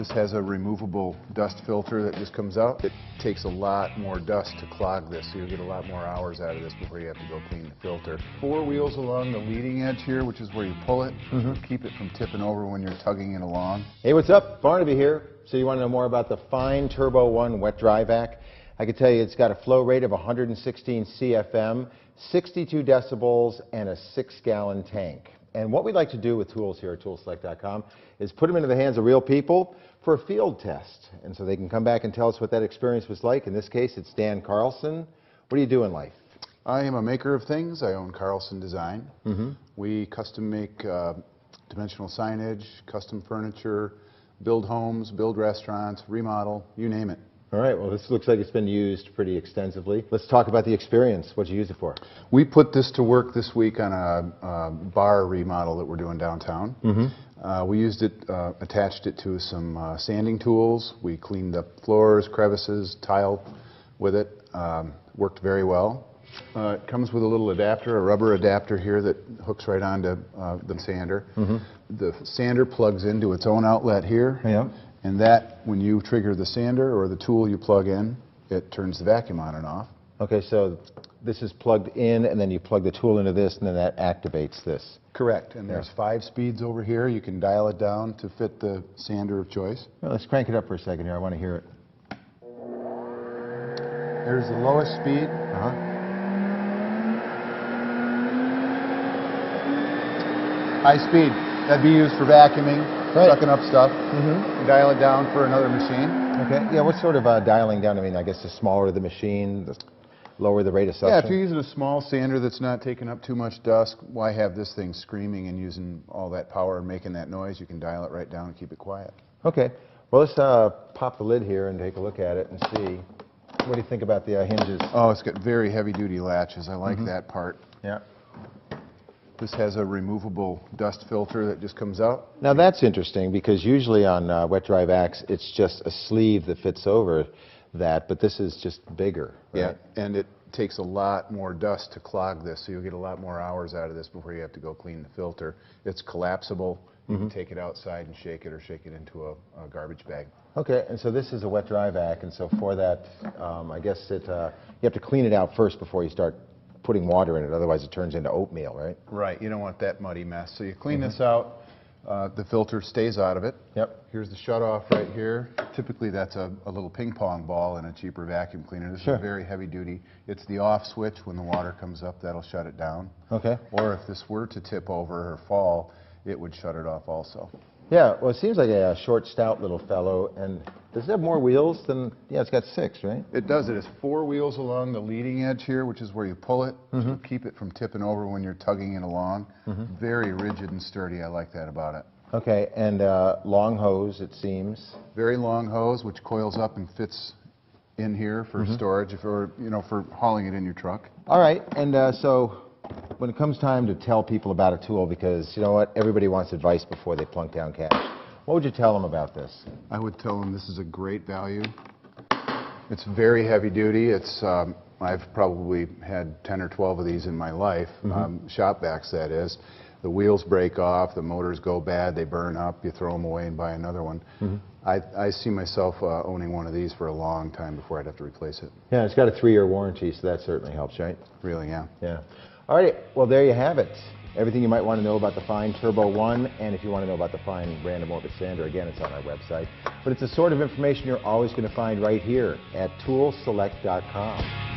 This has a removable dust filter that just comes out. It takes a lot more dust to clog this, so you'll get a lot more hours out of this before you have to go clean the filter. 4 wheels along the leading edge here, which is where you pull it. Keep it from tipping over when you're tugging it along. Hey, what's up? Barnaby here. So you want to know more about the Fein Turbo 1 WetDry Vac? I can tell you it's got a flow rate of 116 CFM, 62 decibels, and a 6-gallon tank. And what we'd like to do with tools here at toolselect.com is put them into the hands of real people for a field test. And so they can come back and tell us what that experience was like. In this case, it's Dan Carlson. What do you do in life? I am a maker of things. I own Carlson Design. We custom make dimensional signage, custom furniture, build homes, build restaurants, remodel, you name it. All right, well, this looks like it's been used pretty extensively. Let's talk about the experience. What'd you use it for? We put this to work this week on a bar remodel that we're doing downtown. We used it, attached it to some sanding tools. We cleaned up floors, crevices, tile with it. Worked very well. It comes with a little adapter, a rubber adapter here that hooks right onto the sander. The sander plugs into its own outlet here. And that, when you trigger the sander or the tool you plug in, it turns the vacuum on and off. Okay, so this is plugged in, and then you plug the tool into this, and then that activates this. Correct, and there's 5 speeds over here. You can dial it down to fit the sander of choice. Well, let's crank it up for a second here. I want to hear it. There's the lowest speed. High speed. That'd be used for vacuuming. Sucking up stuff. Dial it down for another machine. Okay. Yeah. What sort of dialing down? I mean, I guess the smaller the machine, the lower the rate of suction. Yeah. If you're using a small sander that's not taking up too much dust, why have this thing screaming and using all that power and making that noise? You can dial it right down and keep it quiet. Okay. Well, let's pop the lid here and take a look at it and see. What do you think about the hinges? Oh, it's got very heavy-duty latches. I like that part. Yeah. This has a removable dust filter that just comes out. Now that's interesting because usually on WetDry vacs it's just a sleeve that fits over that, but this is just bigger. Right? Yeah, and it takes a lot more dust to clog this, so you'll get a lot more hours out of this before you have to go clean the filter. It's collapsible. You can take it outside and shake it or shake it into a garbage bag. Okay, and so this is a WetDry vac, and so for that, I guess you have to clean it out first before you start putting water in it, otherwise it turns into oatmeal, right? Right, you don't want that muddy mess. So you clean this out, the filter stays out of it. Yep. Here's the shutoff right here. Typically that's a little ping pong ball in a cheaper vacuum cleaner. This is very heavy duty. It's the off switch. When the water comes up, that'll shut it down. Okay. Or if this were to tip over or fall, it would shut it off also. Yeah, well, it seems like a short, stout little fellow, and does it have more wheels than, yeah, it's got 6, right? It does. It has 4 wheels along the leading edge here, which is where you pull it, to keep it from tipping over when you're tugging it along. Very rigid and sturdy. I like that about it. Okay, and long hose, it seems. Very long hose, which coils up and fits in here for storage, or, you know, for hauling it in your truck. All right, and so when it comes time to tell people about a tool, because you know what, everybody wants advice before they plunk down cash, what would you tell them about this? I would tell them this is a great value. It's very heavy duty. It's I've probably had 10 or 12 of these in my life, shop vacs that is. The wheels break off, the motors go bad, they burn up, you throw them away and buy another one. I see myself owning one of these for a long time before I'd have to replace it. Yeah, it's got a 3-year warranty, so that certainly helps, right? Really, yeah. Yeah. All right, well, there you have it. Everything you might want to know about the Fein Turbo 1, and if you want to know about the Fein Random Orbit Sander, again, it's on our website. But it's the sort of information you're always going to find right here at toolselect.com.